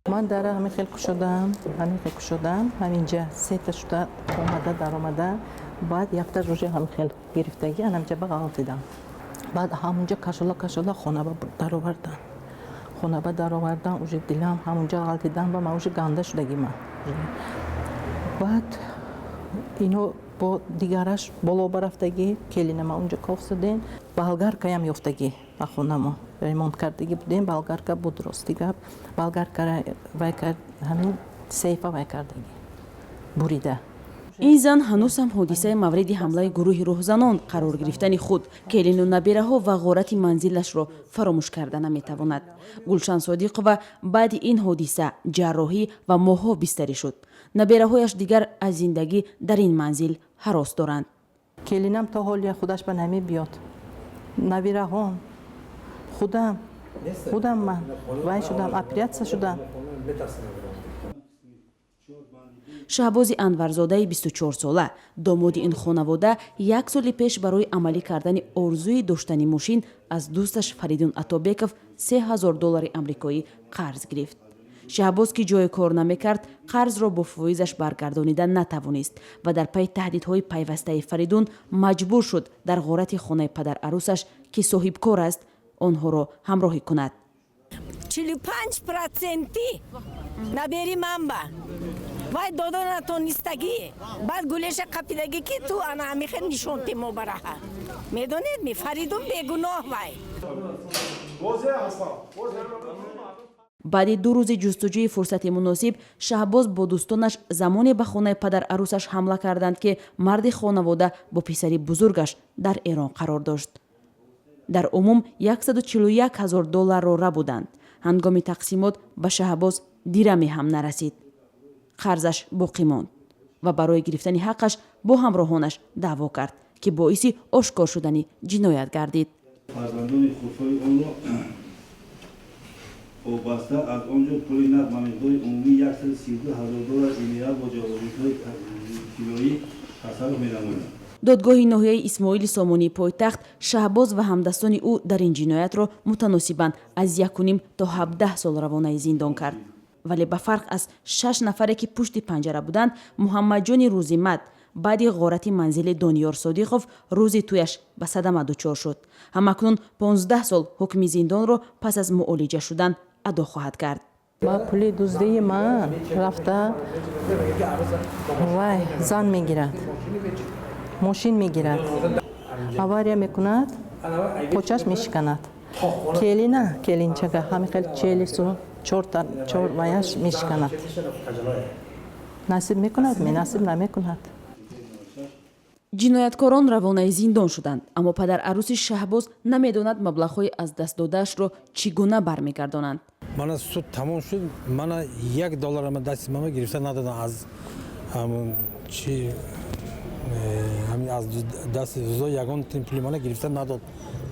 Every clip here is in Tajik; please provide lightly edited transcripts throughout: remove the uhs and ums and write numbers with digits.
من در همین خیلی کشیدم همینجا سه شده اومده در اومده بعد یک تا روزی همین خیلی گرفتگی همینجا بغلطیدم بعد همونجا کشولا خونه در آوردن اوج دلم همونجا غلطیدم و من اوج گنده شدگی من بعد اینو با دیگرش بالا برفتگی کلینه ما اونجا کاف شدین بالگرکا هم یافتگی با خونمو ремонт кардагӣ будем болгарка буд ростига болгарка вай кард ҳамин сейфа вай кардагӣ бурида. ин зан ҳанӯз ҳам ҳодисаи мавриди ҳамлаи гурӯҳи рӯҳзанон қарор гирифтани худ келину набераҳо ва ғорати манзилашро фаромӯш карда наметавонад. Гулшан Содиқова баъди ин ҳодиса ҷарроҳӣ ва моҳҳо бистарӣ шуд. набераҳояш дигар аз зиндагӣ дар ин манзил ҳарос доранд. келинам то ҳолия худаш ба намебиёд набераҳом خودم من وای شدم اپریاتسا شدم. Шаҳбози Анварзодаи 24 сола домоди ин хонавода як соли пеш барои амалӣ кардани орзуи доштани мошин аз дӯсташ Фаридун Атобеков $3000 амрикоӣ қарз гирифт. Шаҳбоз ки ҷое кор намекард, қарзро бо фоизаш баргардонида натавонист ва дар пай таҳдидҳои пайвастаи Фаридун маҷбур шуд дар ғорати хонаи падарарӯсаш ки соҳибкор аст онҳоро ҳамроҳӣ кунад. 45% набери манба вай дода натонистагӣ баъд гулеша қапидагӣ ки ту ана ҳамихе нишонти мо бараҳа медонед ми Фаридун бегуноҳ вай. баъди 2 рӯзи ҷустуҷӯи фурсати муносиб Шаҳбоз бо дӯстонаш замоне ба хонаи падарарӯсаш ҳамла карданд ки марди хонавода бо писари бузургаш дар Эрон қарор дошт. дар умум $141,000 буданд. ҳангоми тақсимот ба Шаҳбоз дираме ҳам нарасид. қарзаш боқӣ монд ва барои гирифтани ҳаққаш бо ҳамроҳонаш даъво кард ки боиси ошкор шудани ҷиноят гардид. фарзандони худрои онро вобаста аз он ҷо пули нақд ба миқдори умумӣ $132,000 имея бо ҷавозиҳои тиллоӣ тасарруф менамоянд. додгоҳи ноҳияи Исмоили Сомонии пойтахт Шаҳбоз ва ҳамдастони ӯ дар ин ҷиноятро мутаносибан аз 1.5 то 17 сол равонаи зиндон кард. вале ба фарқ аз 6 нафаре ки пушти панҷара буданд, Муҳаммаҷони Рӯзимат баъди ғорати манзили Дониёр Содиқов рӯзи туяш ба садама дучор шуд. ҳамакнун 15 сол ҳукми зиндонро пас аз муолиҷа шудан адо хоҳад кард. با پولی دزدی من رفته وای زن میگیرد ماشین میگیرد авария میکند پوچش میشکند келинчага ҳами хел челису чор ваяш мишканад насиб мекунад менасиб намекунад. ҷинояткорон равонаи зиндон шуданд, аммо падарарӯси Шаҳбоз намедонад маблағҳои аз даст додаашро чӣ гуна бармегардонанд. мана суд тамом шуд, мана $1 дасти мама гирифта надодам аз аз дасти зузо ягон пули мана гирифта надод,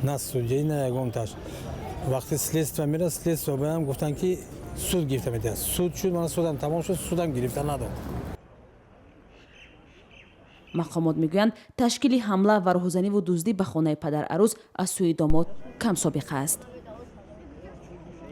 на судҷаи на ягонташ. вақти следствия мера следствия баям гуфтанд ки суд гирифта медиҳад. суд шуд, мана судам тамом шуд, судам гирифта надод. мақомот мегӯянд ташкили ҳамла ва роҳзаниву дуздӣ ба хонаи падарарӯс аз сӯи домод камсобиқа аст.